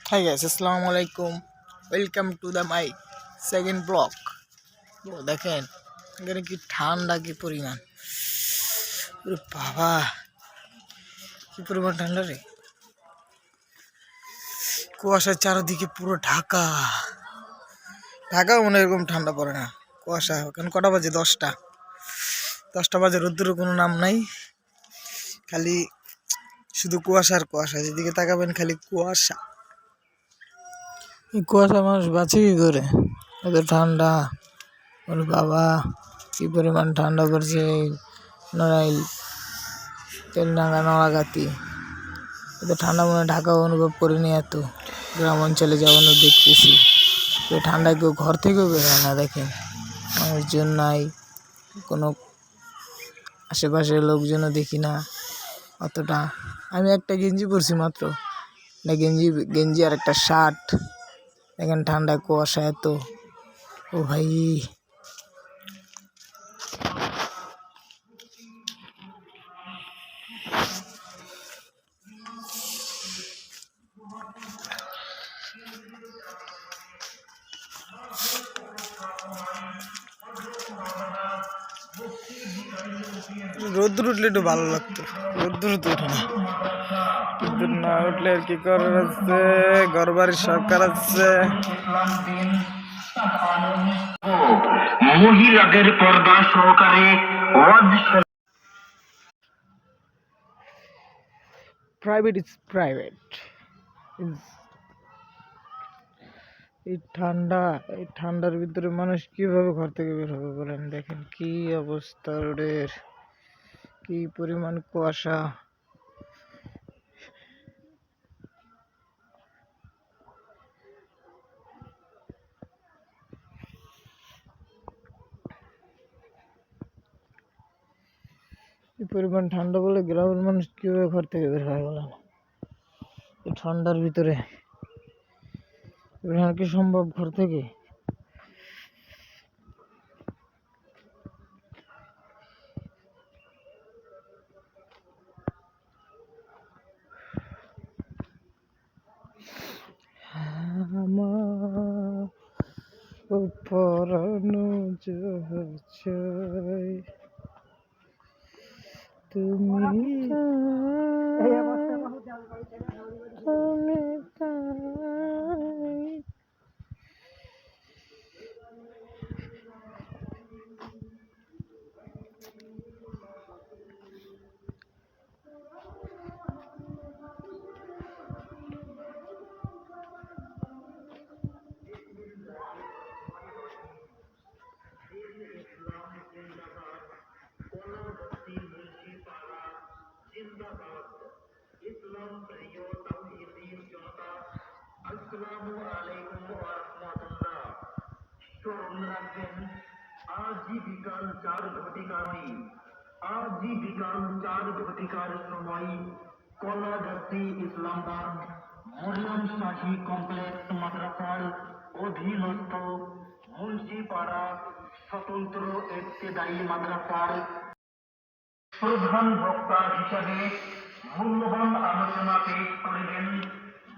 Hi guys, Assalamu alaikum. Welcome to the my second vlog. দেখেন এখানে কি ঠান্ডা কি পরিমাণ। ওরে বাবা, কি পরিমাণ ঠান্ডা রে। কুয়াশার চারিদিকে পুরো ঢাকা। ঢাকাও মনে এরকম ঠান্ডা পড়ে না। কুয়াশা এখন কটা বাজে? 10টা বাজে, রোদ্দুরের কোনো নাম নাই, খালি শুধু কুয়াশা আর কুয়াশা। যেদিকে তাকাবেন খালি কুয়াশা। এই কুয়াশা মানুষ বাঁচে কি করে? এত ঠান্ডা। ওরে বাবা, কি পরিমাণ ঠান্ডা পড়ছে। নড়াইল, তেলডাঙ্গা, নড়াগাতি, এত ঠান্ডা মনে ঢাকাও অনুভব করিনি। এত গ্রাম অঞ্চলে যাওয়ানো দেখতেছি, তো ঠান্ডায় কেউ ঘর থেকেও বের হয় না। দেখেন মানুষজন নাই, কোনো আশেপাশের লোকজনও দেখি না অতটা। আমি একটা গেঞ্জি পরছি মাত্র, না গেঞ্জি আর একটা শার্ট। দেখেন ঠান্ডায় কুয়াশা এত। ও ভাই, রোদ্দুর উঠলে একটু ভালো লাগতো, রোদ্দুর তো উঠে না। রোদ্দুর না উঠলে আর কি করার আছে, ঘর বাড়ির সরকার আছে। মহিলাদের পর্দা সহকারে প্রাইভেট ইজ প্রাইভেট। এই ঠান্ডার ভিতরে মানুষ কিভাবে ঘর থেকে বের হবে বলেন? দেখেন কি অবস্থা রোডের, কি পরিমাণ কুয়াশা। এই পরিমাণ ঠান্ডা বলে গ্রামের মানুষ কিভাবে ঘর থেকে বের হয় বলেন? এই ঠান্ডার ভিতরে বের হওয়া কি সম্ভব ঘর থেকে? আমার পরানো চাই তুমি, আজই বিকাল 4 সময় কলাগাছি ইসলামাবাদ মরিয়ম শাহী কমপ্লেক্স মাদ্রাসার অধীনস্থ মুন্সিপাড়া স্বতন্ত্র ইবতেদায়ী মাদ্রাসার প্রধান বক্তা হিসাবে মূল্যবান আলোচনা পেশ করিবেন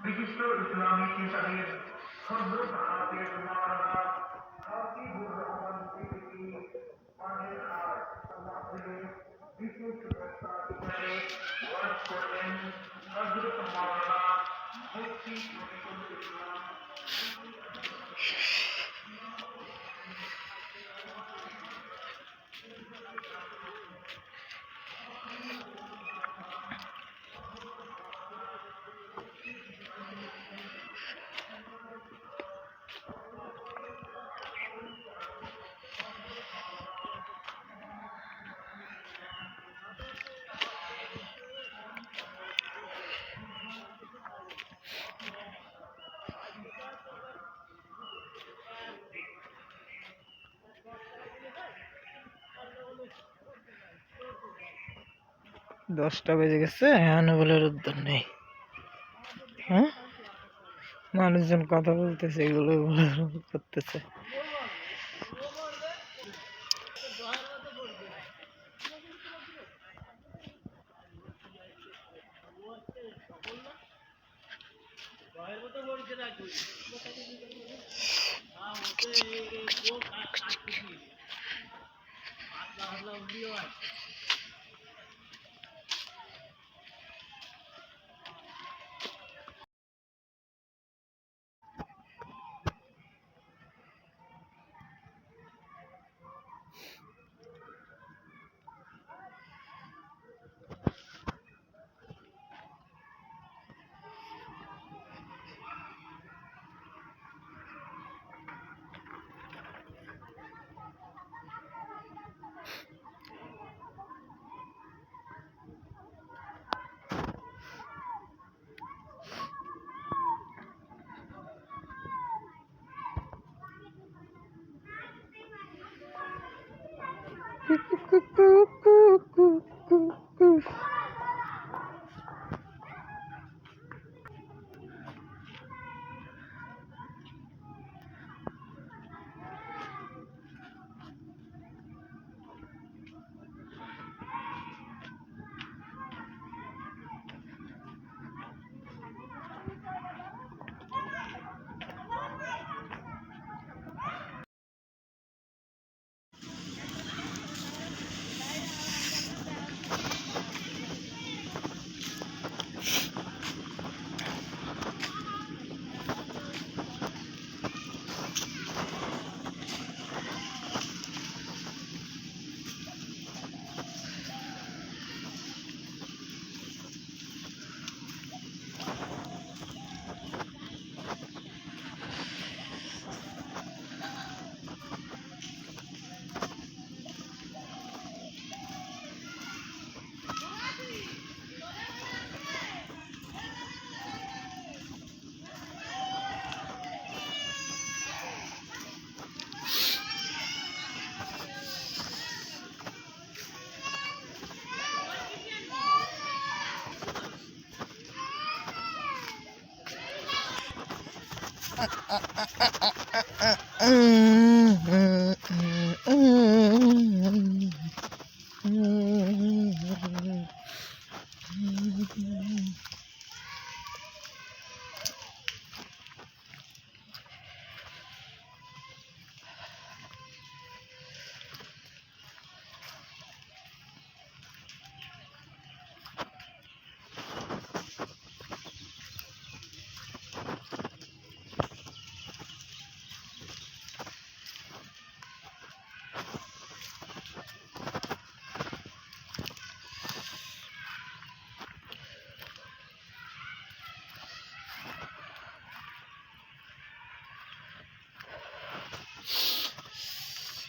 বিশিষ্ট ইসলামী চিন্তাবিদ হযরত হাফেজ মাওলানা হাফিজুর রহমান সিদ্দিকী পানিরহাট মাহফিলের বিশেষ বক্তা হিসেবে ওয়াজ করবেন হযরত মাওলানা মুফতি শফিকুল ইসলাম। দশটা বেজে গেছে, এখনো বলে রোদ্দুর নেই। হ্যাঁ, মানুষজন কথা বলতেছে, এগুলো করতেছে।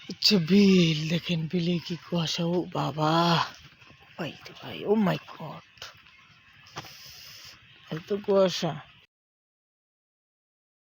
अच्छा बिल देखें बिले की कुआशा ओ बाबा भाई रे भाई ओ माय गॉड এত কুয়াশা